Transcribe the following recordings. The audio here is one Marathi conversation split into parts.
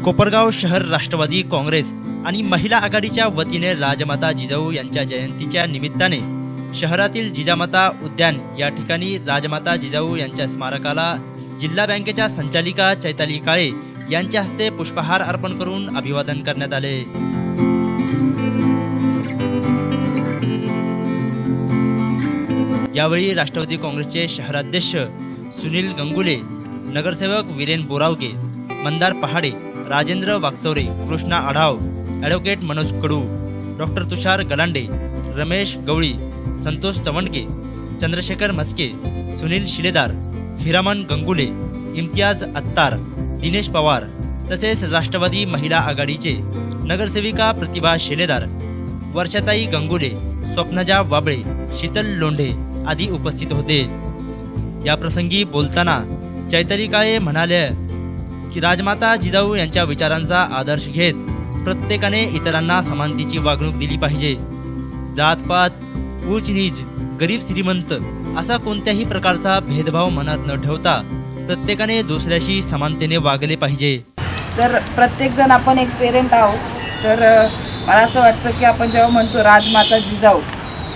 कोपरगाव शहर राष्ट्रवादी काँग्रेस आणि महिला आघाडीच्या वतीने राजमाता जिजाऊ यांच्या जयंतीच्या निमित्ताने शहरातील जिजामाता उद्यान या ठिकाणी राजमाता जिजाऊ यांच्या स्मारकाला जिल्हा बँकेच्या संचालिका चैताली काळे यांच्या हस्ते पुष्पहार अर्पण करून अभिवादन करण्यात आले। यावेळी राष्ट्रवादी काँग्रेसचे शहराध्यक्ष सुनील गंगुले, नगरसेवक वीरेन बोरावके, मंदार पहाडे, राजेंद्र वागचौरे, कृष्णा आढाव, ॲडव्होकेट मनोज कडू, डॉक्टर तुषार गलांडे, रमेश गवळी, संतोष चवणके, चंद्रशेखर मस्के, सुनील शिलेदार, हिरामन गंगुले, इम्तियाज अत्तार, दिनेश पवार तसेच राष्ट्रवादी महिला आघाडीचे नगरसेविका प्रतिभा शिलेदार, वर्षाताई गंगुले, स्वप्नजा वाबळे, शीतल लोंढे आदी उपस्थित होते। या प्रसंगी बोलताना चैताली काळे म्हणाले की राजमाता जिजाऊ यांच्या विचारांचा आदर्श घेत प्रत्येकाने इतरांना समानतेची वागणूक दिली पाहिजे। जातपात, उच्च नीच, गरीब श्रीमंत असा कोणत्याही प्रकारचा भेदभाव मनात न ठेवता प्रत्येकाने दुसऱ्याशी समानतेने वागले पाहिजे। तर प्रत्येक जण आपण एक पेरेंट आहोत, तर मला असं वाटतं की आपण जेव्हा म्हणतो राजमाता जिजाऊ,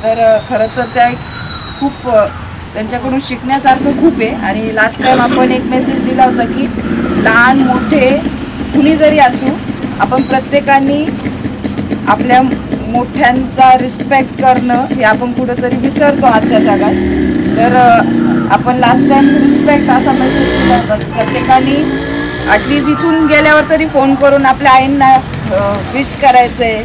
तर खरं तर त्या खूप त्यांच्याकडून शिकण्यासारखं खूप आहे। आणि लास्ट टाइम आपण एक मेसेज दिला होता की लहान मोठे कुणी जरी असू, आपण प्रत्येकाने आपल्या मोठ्यांचा रिस्पेक्ट करणं हे आपण कुठंतरी विसरतो आजच्या जगात। तर आपण लास्ट टाइम रिस्पेक्ट असा मेसेज दिला होता की प्रत्येकाने ॲटलिस्ट इथून गेल्यावर तरी फोन करून आपल्या आईंना विश करायचं आहे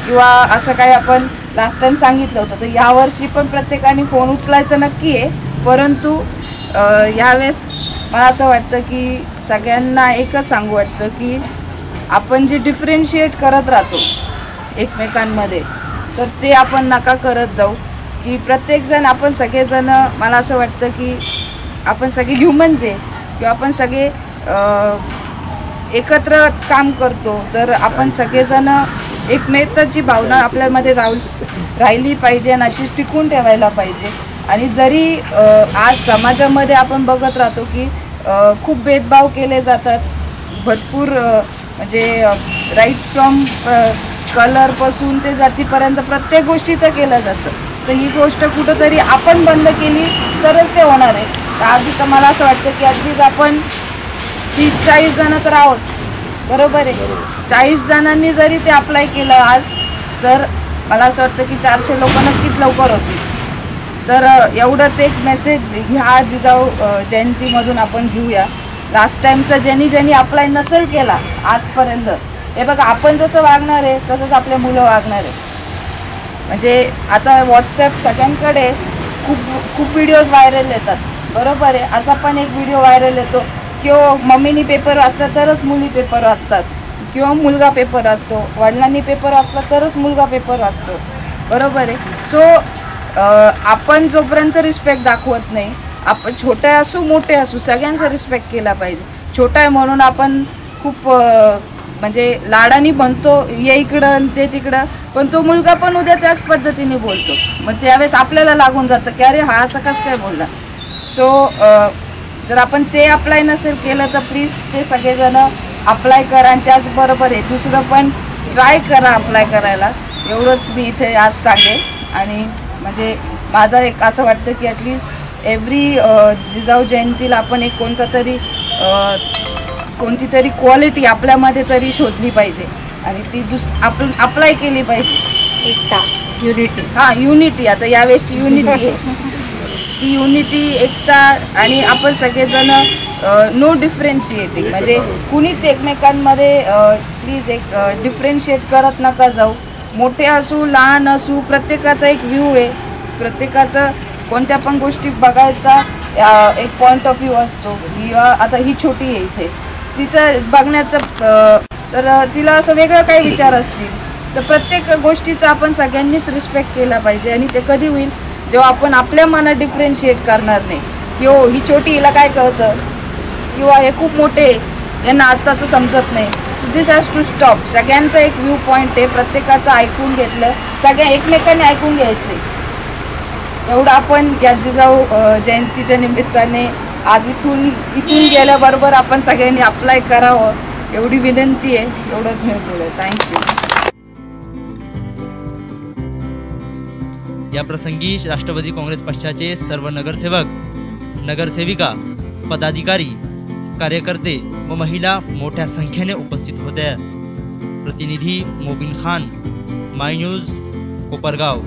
किंवा असं काही आपण लास्ट टाइम सांगितलं होतं। तर यावर्षी पण प्रत्येकाने फोन उचलायचं नक्की आहे, परंतु यावेळेस मला असं वाटतं की सगळ्यांना एकच सांगू वाटतं की आपण जे डिफरेन्शिएट करत राहतो एकमेकांमध्ये, तर ते आपण नका करत जाऊ। की प्रत्येकजण आपण सगळेजण, मला असं वाटतं की आपण सगळे ह्युमन्स आहे किंवा आपण सगळे एकत्र काम करतो, तर आपण सगळेजण एकमेकांची भावना आपल्यामध्ये राहिली पाहिजे आणि अशीच टिकून ठेवायला पाहिजे। आणि जरी आज समाजामध्ये आपण बघत राहतो की खूप भेदभाव केले जातात, भरपूर म्हणजे राईट फ्रॉम कलरपासून ते जातीपर्यंत प्रत्येक गोष्टीचं केलं जातं, तर ही गोष्ट कुठंतरी आपण बंद केली तरच ते होणार आहे। तर आधी तर मला असं वाटतं की ॲटलीस्ट आपण 30-40 जण तर आहोत, बरोबर आहे। 40 जणांनी जरी ते अप्लाय केलं आज, तर मला असं वाटतं की 400 लोक नक्कीच लवकर होतील। तर एवढंच एक मेसेज ह्या जिजाऊ जयंतीमधून आपण घेऊया। लास्ट टाईमचं ज्यांनी अप्लाय नसेल केला आजपर्यंत, हे बघा आपण जसं वागणार आहे तसंच आपले मुलं वागणार आहे। म्हणजे आता व्हॉट्सॲप सगळ्यांकडे खूप व्हिडिओज व्हायरल येतात, बरोबर आहे। असा पण एक व्हिडिओ व्हायरल येतो किंवा मम्मीनी पेपर वाचला तरच मुली पेपर वाचतात किंवा मुलगा पेपर वाचतो, वडिलांनी पेपर वाचला तरच मुलगा पेपर वाचतो, बरोबर आहे। सो आपण जोपर्यंत रिस्पेक्ट दाखवत नाही, आपण छोटे असू मोठे असू सगळ्यांचा रिस्पेक्ट केला पाहिजे। छोटा आहे म्हणून आपण खूप म्हणजे लाडानी म्हणतो ये इकडं ते तिकडं, पण तो मुलगा पण उद्या त्याच पद्धतीने बोलतो, मग त्यावेळेस आपल्याला लागून जातं की अरे हा असं कसं काय बोलला। सो जर आपण ते अप्लाय नसेल केलं तर प्लीज ते सगळेजण अप्लाय करा आणि त्याचबरोबर हे दुसरं पण ट्राय करा अप्लाय करायला, एवढंच मी इथे आज सांगेन। आणि म्हणजे माझं एक असं वाटतं की ॲटलिस्ट एव्हरी जिजाऊ जयंतीला आपण एक कोणती तरी क्वालिटी आपल्यामध्ये तरी शोधली पाहिजे आणि ती आपण अप्लाय केली पाहिजे। एकता, युनिटी, हां युनिटी, आता यावेळेसची युनिटी आहे की युनिटी, एकता, आणि आपण सगळेजण नो डिफरेन्शिएटिंग, म्हणजे कुणीच एकमेकांमध्ये प्लीज एक डिफरेन्शिएट करत नका जाऊ। मोठे असू लहान असू प्रत्येकाचा एक व्ह्यू आहे, प्रत्येकाचं कोणत्या पण गोष्टी बघायचा एक पॉईंट ऑफ व्ह्यू असतो। किंवा आता ही छोटी आहे इथे, तिचं बघण्याचं तर तिला असं वेगळं काही विचार असतील, तर प्रत्येक गोष्टीचा आपण सगळ्यांनीच रिस्पेक्ट केला पाहिजे। आणि ते कधी होईल जेव्हा आपण आपल्या मनात डिफरेन्शिएट करणार नाही की हो ही छोटी, हिला काय कळतं, किंवा हे खूप मोठे यांना आत्ताचं समजत नाही। So this has to stop. सगळ्यांचा एक व्ह्यू पॉईंट आहे, प्रत्येकाचं ऐकून घेतलं, सगळ्या एकमेकांनी ऐकून घ्यायचं, एवढं आपण या जिजाऊ जयंतीच्या निमित्ताने आज इथून गेल्याबरोबर आपण सगळ्यांनी अप्लाय करावं एवढी विनंती आहे, एवढंच मी बोलले. थँक्यू. या प्रसंगी राष्ट्रवादी काँग्रेस पक्षाचे सर्व नगरसेवक, नगरसेविका, पदाधिकारी, कार्यकर्ते व महिला मोठ्या संख्येने उपस्थित होत्या. प्रतिनिधी मोबिन खान, माय न्यूज, कोपरगाव.